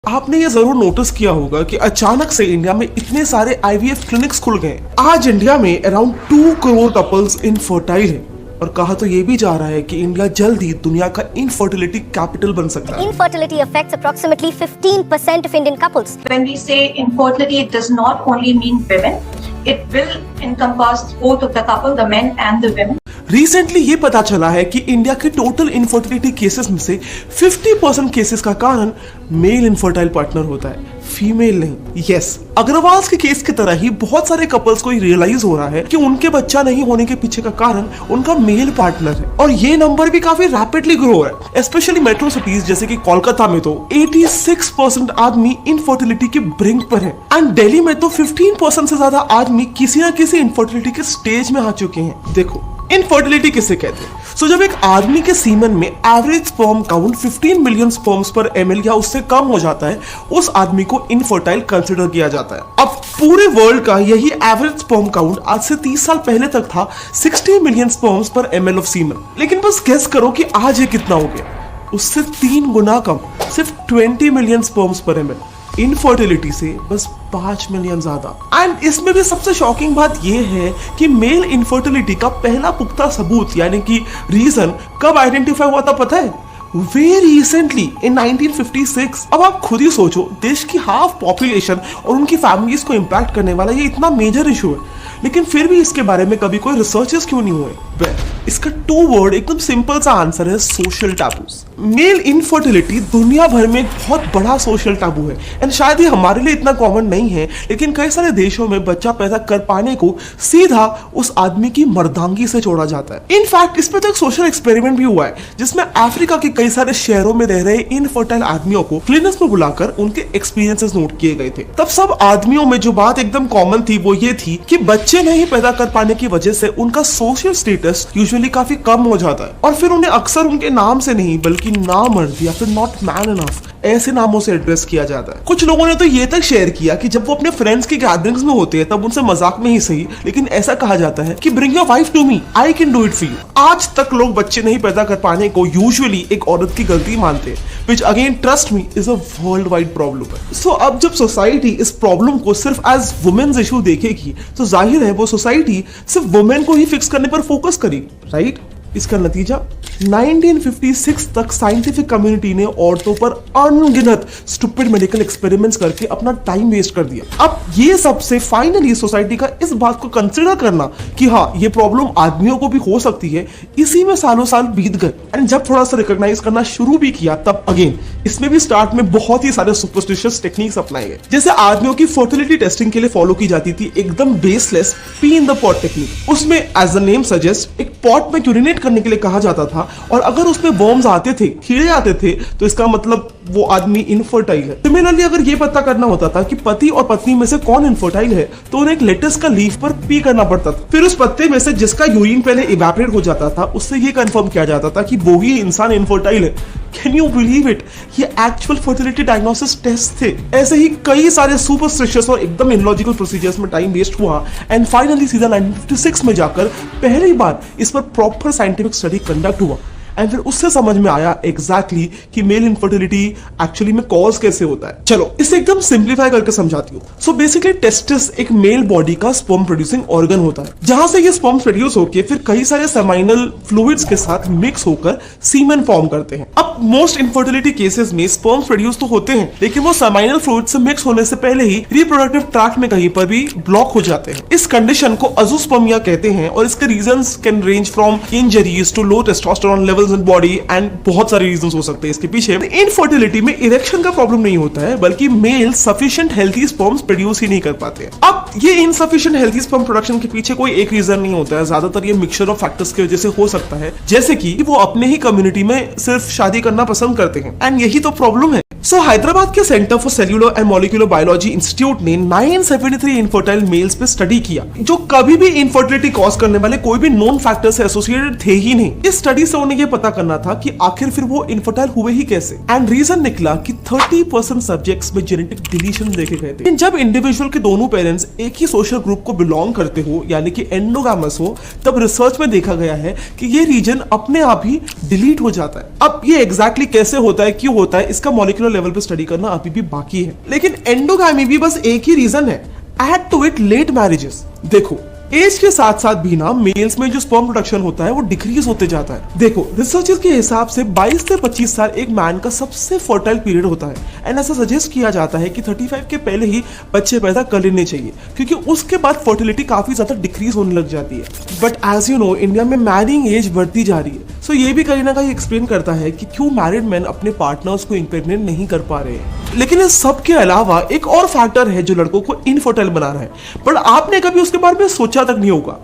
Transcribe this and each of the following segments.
आपने ये जरूर नोटिस किया होगा कि अचानक से इंडिया में इतने सारे आईवीएफ क्लिनिक्स खुल गए। आज इंडिया में अराउंड 2 करोड़ कपल्स इनफर्टाइल हैं और कहा तो ये भी जा रहा है कि इंडिया जल्द ही दुनिया का इनफर्टिलिटी कैपिटल बन सकता है। Infertility affects approximately 15% of Indian couples. When we say infertility, it does not only mean women. It will encompass both of the couple, the men and the women. Recently ये पता चला है कि India के total infertility cases में से 50% cases का कारण मेल इनफर्टाइल पार्टनर होता है, फीमेल नहीं। यस, अग्रवाल के केस की तरह ही बहुत सारे कपल्स को रियलाइज हो रहा है कि उनके बच्चा नहीं होने के पीछे का कारण उनका मेल पार्टनर है और ये नंबर भी काफी रैपिडली ग्रो हो रहा है। स्पेशली मेट्रो सिटीज जैसे कि कोलकाता में तो 86% आदमी इनफर्टिलिटी के ब्रिंक पर है एंड दिल्ली में तो 15% से ज्यादा आदमी किसी न किसी इनफर्टिलिटी के स्टेज में आ चुके हैं। देखो, इनफर्टिलिटी किसे कहते हैं? सो जब एक आदमी के सीमन में average sperm count 15 million sperms पर ml या उससे कम हो जाता है, उस आदमी को इनफर्टाइल कंसिडर किया जाता है। अब पूरे वर्ल्ड का यही एवरेज स्पर्म काउंट आज से 30 साल पहले तक था 60 मिलियन स्पर्म्स पर ml ऑफ सीमन। लेकिन बस गेस करो कि आज ये कितना हो गया? उससे 3 गुना कम, सिर्फ 20 मिलियन स्पर्म्स पर ml। इनफर्टिलिटी से बस 5 मिलियन ज्यादा। एंड इसमें भी सबसे शॉकिंग बात यह है कि मेल इनफर्टिलिटी का पहला पुख्ता सबूत यानी कि रीजन कब आइडेंटिफाई हुआ था पता है? Very recently in 1956। अब आप खुद ही सोचो, देश की हाफ पॉपुलेशन और उनकी फैमिलीज को इम्पैक्ट करने वाला ये इतना मेजर इशू है, लेकिन फिर भी इसके बारे में कभी कोई रिसर्चेस क्यों नहीं हुए? इसका 2 वर्ड एकदम सिंपल सा आंसर है, सोशल टैबूज। मेल इनफर्टिलिटी दुनिया भर में बहुत बड़ा सोशल टैबू है एंड शायद ये हमारे लिए इतना कॉमन नहीं है, लेकिन कई सारे देशों में बच्चा पैदा कर पाने को सीधा उस आदमी की मर्दांगी से जोड़ा जाता है। इनफैक्ट इस पे तो एक सोशल एक्सपेरिमेंट भी हुआ है जिसमें अफ्रीका के कई सारे शहरों में रह रहे इनफर्टाइल आदमियों को क्लिनिक्स में बुलाकर उनके एक्सपीरियंसेस नोट किए गए थे। तब सब आदमियों में जो बात एकदम कॉमन थी वो ये थी कि बच्चे नहीं पैदा कर पाने की वजह से उनका सोशल स्टेटस यूजुअली काफी कम हो जाता है और फिर उन्हें अक्सर उनके नाम से नहीं बल्कि नामर्द या फिर नॉट मैन इनफ ऐसे नामों से एड्रेस किया जाता है। कुछ लोगों ने तो ये तक शेयर किया कि जब वो अपने फ्रेंड्स की गैदरिंग्स में होते हैं तब उनसे मजाक में ही सही लेकिन ऐसा कहा जाता है कि bring your wife to me, I can do it for you. आज तक लोग बच्चे नहीं पैदा कर पाने को यूजुअली एक औरत की गलती मानते हैं, which again trust me is a world wide problem. So अब जब सोसाइटी इस प्रॉब्लम को सिर्फ एज वुमेन्स इशू देखेगी तो जाहिर है वो सोसाइटी सिर्फ वुमेन को ही फिक्स करने पर फोकस करेगी, राइट? इसका नतीजा 1956 तक साइंटिफिक कम्युनिटी ने औरतों पर अनगिनत स्टूपिड मेडिकल एक्सपेरिमेंट्स करके अपना टाइम वेस्ट कर दिया। अब ये सबसे फाइनली सोसाइटी का इस बात को कंसिडर करना कि हाँ ये प्रॉब्लम आदमियों को भी हो सकती है, इसी में सालों साल बीत गए एंड जब थोड़ा सा रिकॉग्नाइज करना शुरू भी किया तब अगेन इसमें भी स्टार्ट में बहुत ही सारे सुपरस्टिशियस टेक्निक्स अपनाए गए। जैसे आदमियों की फर्टिलिटी टेस्टिंग के लिए फॉलो की जाती थी एकदम baseless P in the pot technique. उसमें एज द नेम सजेस्ट एक पॉट में यूरिनेट करने के लिए कहा जाता था और अगर उसमें वर्म्स आते थे, कीड़े आते थे, तो इसका मतलब वो आदमी इनफर्टाइल है। सिमिलरली अगर ये पता करना होता था कि पति और पत्नी में से कौन इनफर्टाइल है तो उन्हें एक लेटस का लीफ पर पी करना पड़ता था। फिर उस पत्ते में से जिसका यूरिन पहले इवेपोरेट हो जाता था उससे ये कंफर्म किया जाता था कि वो ही इंसान इनफर्टाइल है। Can you believe it? ये एक्चुअल फर्टिलिटी डायग्नोसिस टेस्ट थे। ऐसे ही कई सारे सुपरस्टिशियस और एकदम इलॉजिकल प्रोसीजर्स में टाइम वेस्ट हुआ एंड फाइनली सीधा 1956 में जाकर पहली बार इस पर प्रॉपर साइंटिफिक स्टडी कंडक्ट हुआ एंड फिर उससे समझ में आया एग्जैक्टली कि मेल इनफर्टिलिटी एक्चुअली में कॉज कैसे होता है। चलो इसे एकदम सिंप्लीफाई करके समझाती हूँ। सो बेसिकली टेस्टिस एक मेल बॉडी का स्पर्म प्रोड्यूसिंग ऑर्गन होता है जहां से ये स्पर्म प्रोड्यूस होकर फिर कई सारे सेमाइनल फ्लूइड्स के साथ मिक्स होकर सीमेन फॉर्म करते हैं। अब मोस्ट इनफर्टिलिटी केसेस में स्पर्म प्रोड्यूस तो होते हैं लेकिन वो सेमाइनल फ्लूइड से मिक्स होने से पहले ही रिप्रोडक्टिव ट्रैक्ट में कहीं पर भी ब्लॉक हो जाते हैं। इस कंडीशन को अजोस्पर्मिया कहते हैं और इसके reasons can range from injuries to low testosterone levels in body and बहुत सारे रीजंस हो सकते हैं इसके पीछे। इनफर्टिलिटी में इरेक्शन का प्रॉब्लम नहीं होता है बल्कि male sufficient healthy sperms produce ही नहीं कर पाते। अब ये इनसफिशिएंट हेल्थी स्पर्म प्रोडक्शन के पीछे कोई एक रीजन नहीं होता है, ज्यादातर ये मिक्सचर ऑफ फैक्टर्स की वजह से हो सकता है, जैसे कि वो अपने ही कम्युनिटी में सिर्फ शादी करना पसंद करते हैं एंड यही तो प्रॉब्लम है। सो हैदराबाद के centre for cellular and molecular biology institute ने 973 इनफर्टाइल मेल्स पे स्टडी किया जो कभी भी इनफर्टिलिटी कॉज करने वाले कोई भी नोन फैक्टर से एसोसिएटेड थे ही नहीं। इस स्टडी से उन्हें ये पता करना था कि आखिर फिर वो इनफर्टाइल हुए ही कैसे। एंड रीजन निकला कि 30% सब्जेक्ट्स में जेनेटिक डिलीशन देखे गए थे। लेकिन जब इंडिविजुअल के दोनों पेरेंट्स एक ही सोशल ग्रुप को बिलोंग करते हो, यानी कि एंडोगामस हो, तब रिसर्च में देखा गया है कि ये रीजन अपने आप ही डिलीट हो जाता है। अब ये एग्जैक्टली कैसे होता है, क्यों होता है, इसका मॉलिक्यूलर लेवल पे स्टडी करना अभी भी बाकी है। लेकिन एंडोगामी भी बस एक ही रीजन है, add to it late marriages. देखो, एज के साथ साथ भी ना मेल्स में जो स्पर्म प्रोडक्शन होता है वो डिक्रीज होते जाता है। देखो, रिसर्चर्स के हिसाब से 22 से 25 साल एक मैन का सबसे फर्टाइल पीरियड होता है। एंड ऐसा सजेस्ट किया जाता है कि 35 के पहले ही बच्चे पैदा कर लेने चाहिए, क्योंकि उसके बाद फर्टिलिटी काफी ज्यादा डिक्रीज होने लग जाती है। But as you know, India में मैरिंग एज बढ़ती जा रही है। सो ये भी कहीं ना कहीं एक्सप्लेन करता है कि क्यों मैरिड मैन अपने पार्टनर्स को इम्प्रेग्नेट नहीं कर पा रहे हैं। लेकिन इस सब के अलावा एक और फैक्टर है जो लड़कों को इनफर्टाइल बना रहा है, बट आपने कभी उसके बारे में सोचा तक नहीं होगा,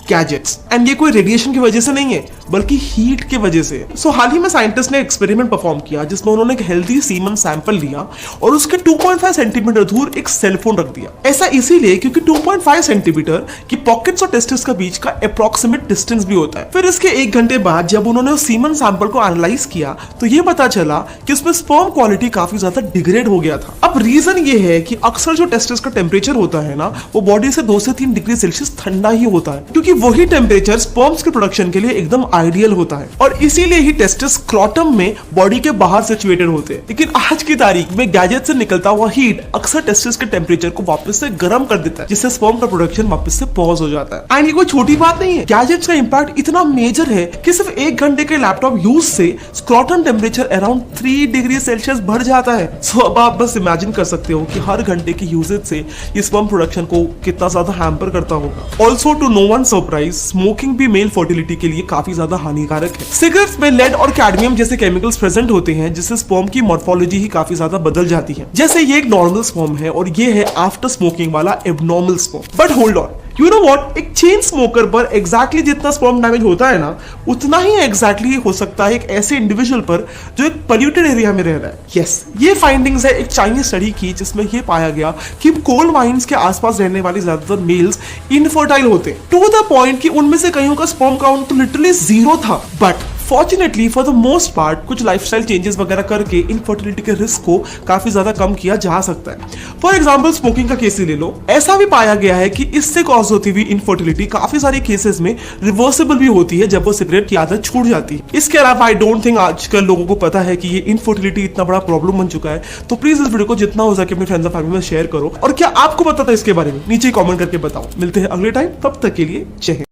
गैजेट्स। एंड ये कोई रेडिएशन की वजह से नहीं है, बल्कि हीट की वजह से। सो हाल ही में साइंटिस्ट ने एक्सपेरिमेंट परफॉर्म किया जिसमें उन्होंने एक हेल्दी सीमन सैंपल लिया और उसके 2.5 सेंटीमीटर दूर एक सेलफोन रख दिया। ऐसा इसीलिए क्योंकि 2.5 सेंटीमीटर की पॉकेट्स और टेस्टिस के बीच का अप्रोक्सीमेट डिस्टेंस भी होता है। फिर इसके 1 घंटे बाद जब उन्होंने उस सीमन सैंपल को एनालाइज किया तो ये पता चला कि उसमें स्पर्म क्वालिटी काफी ज्यादा डिग्रेड हो गया था। अब रीजन ये है कि अक्सर जो टेस्टिस का टेम्परेचर होता है ना, वो बॉडी से 2 से 3 डिग्री सेल्सियस ठंडा ही होता है, क्योंकि वही टेम्परेचर स्पर्म्स के प्रोडक्शन के लिए एकदम आइडियल होता है। और इसीलिए ही टेस्टिस स्क्रोटम में बॉडी के बाहर सिचुएटेड होते हैं। लेकिन आज की तारीख में गैजेट से निकलता हुआ हीट अक्सर टेस्टिस के टेम्परेचर को वापस से गर्म कर देता है, जिससे स्पर्म का प्रोडक्शन वापस से पॉज हो जाता है। एंड ये कोई छोटी बात नहीं है, गैजेट्स का इंपैक्ट इतना मेजर है कि सिर्फ 1 घंटे के लैपटॉप यूज से scrotum temperature around 3 degree Celsius बढ़ जाता है। सो अब आप बस इमेजिन कर सकते हो कि हर घंटे की यूजेज से ये स्पर्म प्रोडक्शन को कितना ज्यादा हैम्पर करता होगा। Also to no one surprise, smoking भी मेल फर्टिलिटी के लिए काफी ज्यादा हानिकारक है। सिगरेट्स में लेड और कैडमियम जैसे केमिकल्स प्रेजेंट होते हैं, जिससे स्पर्म की मॉर्फोलॉजी ही काफी ज्यादा बदल जाती है। जैसे ये एक नॉर्मल स्पर्म है और ये है आफ्टर स्मोकिंग वाला abnormal sperm. But hold on, you know what, एक चेन स्मोकर पर एग्जैक्टली जितना स्पर्म डैमेज होता है ना, उतना ही एग्जैक्टली हो सकता है एक ऐसे इंडिविजुअल पर जो एक पोल्यूटेड एरिया में रह रहा है। यस, ये फाइंडिंग्स है एक चाइनीज स्टडी की, जिसमें ये पाया गया कि कोल माइंस के आसपास रहने वाले ज्यादातर मेल्स इनफर्टाइल होते हैं, टू द पॉइंट कि उनमें से कईयों का स्पर्म काउंट तो लिटरली 0 था। But fortunately for the most part कुछ लाइफस्टाइल चेंजेस वगैरह करके इनफर्टिलिटी के रिस्क को काफी ज्यादा कम किया जा सकता है। फॉर एग्जांपल, स्मोकिंग का केस ही ले लो। ऐसा भी पाया गया है कि इससे कॉज होती हुई इनफर्टिलिटी काफी सारे केसेस में रिवर्सिबल भी होती है जब वो सिगरेट की आदत छूट जाती है। इसके अलावा आई डोंट थिंक आजकल लोगों को पता है कि ये इनफर्टिलिटी इतना बड़ा प्रॉब्लम बन चुका है। तो प्लीज इस वीडियो को जितना हो सके अपने फ्रेंड्स और फैमिली में शेयर करो। और क्या आपको पता था इसके बारे में, नीचे कॉमेंट करके बताओ। मिलते हैं अगले टाइम, तब तक के लिए जय हिंद।